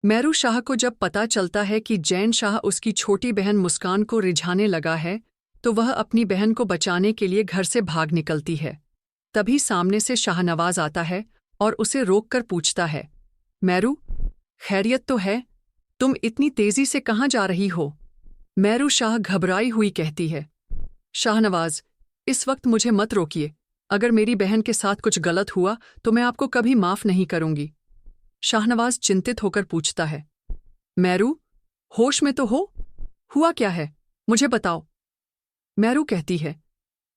मेरू शाह को जब पता चलता है कि जैन शाह उसकी छोटी बहन मुस्कान को रिझाने लगा है, तो वह अपनी बहन को बचाने के लिए घर से भाग निकलती है। तभी सामने से शाहनवाज आता है और उसे रोककर पूछता है, मेरू, खैरियत तो है? तुम इतनी तेजी से कहाँ जा रही हो? मेरू शाह घबराई हुई कहती है, शाहनवाज, इस वक्त मुझे मत रोकिए। अगर मेरी बहन के साथ कुछ गलत हुआ तो मैं आपको कभी माफ नहीं करूंगी। शाहनवाज चिंतित होकर पूछता है, मेरू, होश में तो हो? हुआ क्या है, मुझे बताओ। मेरू कहती है,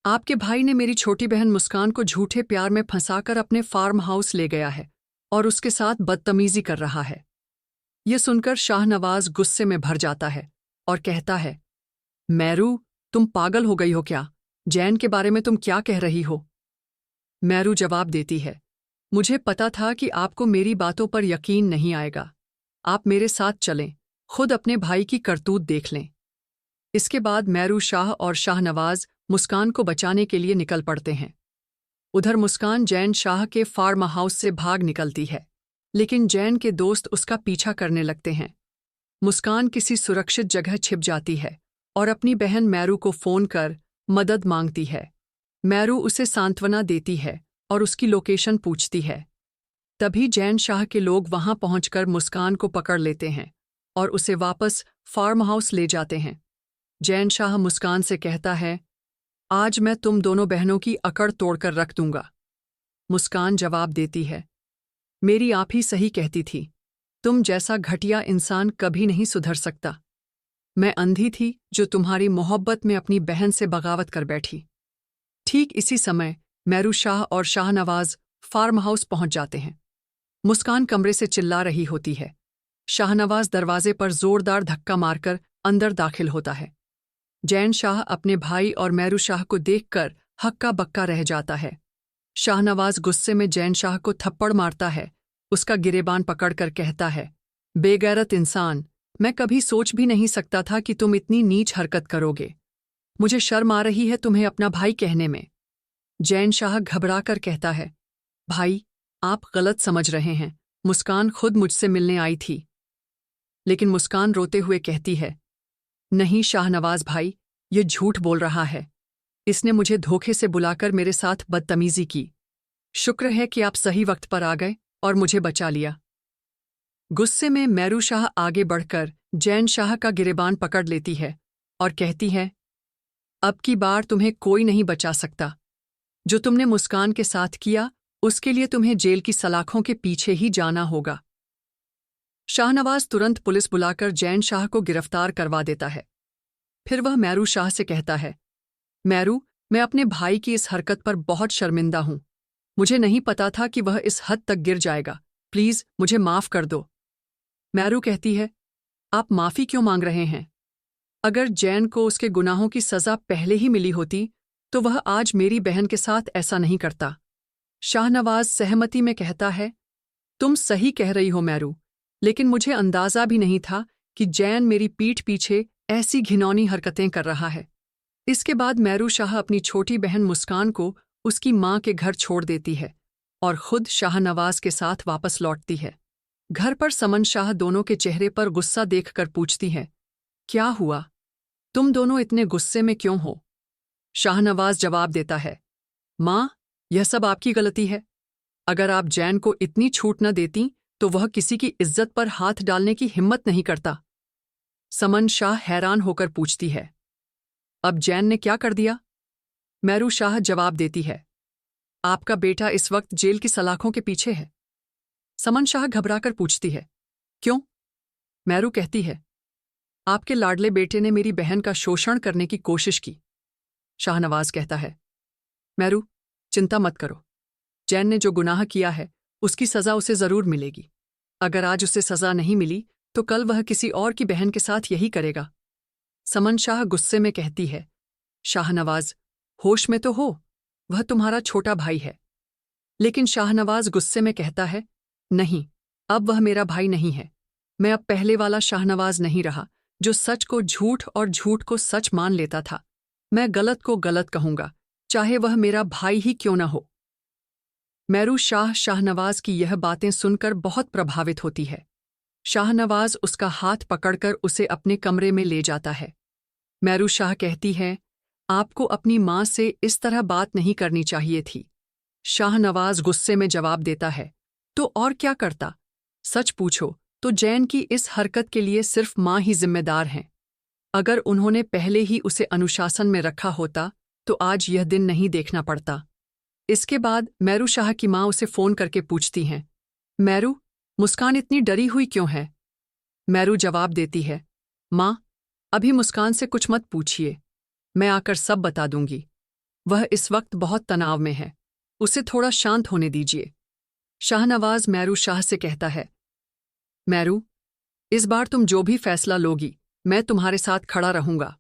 आपके भाई ने मेरी छोटी बहन मुस्कान को झूठे प्यार में फंसाकर अपने फार्म हाउस ले गया है और उसके साथ बदतमीजी कर रहा है। यह सुनकर शाहनवाज गुस्से में भर जाता है और कहता है, मेरू, तुम पागल हो गई हो क्या? जैन के बारे में तुम क्या कह रही हो? मेरू जवाब देती है, मुझे पता था कि आपको मेरी बातों पर यकीन नहीं आएगा। आप मेरे साथ चलें, खुद अपने भाई की करतूत देख लें। इसके बाद मेरू शाह और शाहनवाज मुस्कान को बचाने के लिए निकल पड़ते हैं। उधर मुस्कान जैन शाह के फार्म हाउस से भाग निकलती है, लेकिन जैन के दोस्त उसका पीछा करने लगते हैं। मुस्कान किसी सुरक्षित जगह छिप जाती है और अपनी बहन मेरू को फोन कर मदद मांगती है। मेरू उसे सांत्वना देती है और उसकी लोकेशन पूछती है। तभी जैन शाह के लोग वहां पहुंचकर मुस्कान को पकड़ लेते हैं और उसे वापस फार्म हाउस ले जाते हैं। जैन शाह मुस्कान से कहता है, आज मैं तुम दोनों बहनों की अकड़ तोड़कर रख दूंगा। मुस्कान जवाब देती है, मेरी आप ही सही कहती थी। तुम जैसा घटिया इंसान कभी नहीं सुधर सकता। मैं अंधी थी जो तुम्हारी मोहब्बत में अपनी बहन से बगावत कर बैठी। ठीक इसी समय मेरू शाह और शाहनवाज फार्म हाउस पहुंच जाते हैं। मुस्कान कमरे से चिल्ला रही होती है। शाहनवाज दरवाजे पर जोरदार धक्का मारकर अंदर दाखिल होता है। जैन शाह अपने भाई और मेरू शाह को देखकर हक्का बक्का रह जाता है। शाहनवाज गुस्से में जैन शाह को थप्पड़ मारता है, उसका गिरेबान पकड़कर कहता है, बेगैरत इंसान, मैं कभी सोच भी नहीं सकता था कि तुम इतनी नीच हरकत करोगे। मुझे शर्म आ रही है तुम्हें अपना भाई कहने में। जैन शाह घबराकर कहता है, भाई, आप गलत समझ रहे हैं। मुस्कान खुद मुझसे मिलने आई थी। लेकिन मुस्कान रोते हुए कहती है, नहीं शाहनवाज भाई, ये झूठ बोल रहा है। इसने मुझे धोखे से बुलाकर मेरे साथ बदतमीजी की। शुक्र है कि आप सही वक्त पर आ गए और मुझे बचा लिया। गुस्से में मेरू शाह आगे बढ़कर जैन शाह का गिरेबान पकड़ लेती है और कहती है, अब की बार तुम्हें कोई नहीं बचा सकता। जो तुमने मुस्कान के साथ किया, उसके लिए तुम्हें जेल की सलाखों के पीछे ही जाना होगा। शाहनवाज तुरंत पुलिस बुलाकर जैन शाह को गिरफ्तार करवा देता है। फिर वह मेरू शाह से कहता है, मेरू, मैं अपने भाई की इस हरकत पर बहुत शर्मिंदा हूं। मुझे नहीं पता था कि वह इस हद तक गिर जाएगा। प्लीज मुझे माफ कर दो। मेरू कहती है, आप माफी क्यों मांग रहे हैं? अगर जैन को उसके गुनाहों की सजा पहले ही मिली होती तो वह आज मेरी बहन के साथ ऐसा नहीं करता। शाहनवाज सहमति में कहता है, तुम सही कह रही हो मेरू, लेकिन मुझे अंदाजा भी नहीं था कि जैन मेरी पीठ पीछे ऐसी घिनौनी हरकतें कर रहा है। इसके बाद मेरू शाह अपनी छोटी बहन मुस्कान को उसकी मां के घर छोड़ देती है और खुद शाहनवाज के साथ वापस लौटती है। घर पर समन शाह दोनों के चेहरे पर गुस्सा देखकर पूछती है, क्या हुआ? तुम दोनों इतने गुस्से में क्यों हो? शाहनवाज जवाब देता है, मां, यह सब आपकी गलती है। अगर आप जैन को इतनी छूट न देती तो वह किसी की इज्जत पर हाथ डालने की हिम्मत नहीं करता। समन शाह हैरान होकर पूछती है, अब जैन ने क्या कर दिया? मेरू शाह जवाब देती है, आपका बेटा इस वक्त जेल की सलाखों के पीछे है। समन शाह घबराकर पूछती है, क्यों? मेरू कहती है, आपके लाडले बेटे ने मेरी बहन का शोषण करने की कोशिश की। शाहनवाज कहता है, मेरू, चिंता मत करो। जैन ने जो गुनाह किया है उसकी सजा उसे जरूर मिलेगी। अगर आज उसे सजा नहीं मिली तो कल वह किसी और की बहन के साथ यही करेगा। समन शाह गुस्से में कहती है, शाहनवाज, होश में तो हो, वह तुम्हारा छोटा भाई है। लेकिन शाहनवाज गुस्से में कहता है, नहीं, अब वह मेरा भाई नहीं है। मैं अब पहले वाला शाहनवाज नहीं रहा जो सच को झूठ और झूठ को सच मान लेता था। मैं गलत को गलत कहूंगा, चाहे वह मेरा भाई ही क्यों न हो। मेरू शाह शाहनवाज की यह बातें सुनकर बहुत प्रभावित होती है। शाहनवाज उसका हाथ पकड़कर उसे अपने कमरे में ले जाता है। मैरू शाह कहती है, आपको अपनी माँ से इस तरह बात नहीं करनी चाहिए थी। शाहनवाज गुस्से में जवाब देता है, तो और क्या करता? सच पूछो तो जैन की इस हरकत के लिए सिर्फ माँ ही जिम्मेदार हैं। अगर उन्होंने पहले ही उसे अनुशासन में रखा होता तो आज यह दिन नहीं देखना पड़ता। इसके बाद मैरू शाह की माँ उसे फ़ोन करके पूछती हैं, मैरू, मुस्कान इतनी डरी हुई क्यों है? मैरू जवाब देती है, माँ, अभी मुस्कान से कुछ मत पूछिए, मैं आकर सब बता दूंगी। वह इस वक्त बहुत तनाव में है, उसे थोड़ा शांत होने दीजिए। शाहनवाज मैरू शाह से कहता है, मैरू, इस बार तुम जो भी फैसला लोगी मैं तुम्हारे साथ खड़ा रहूंगा।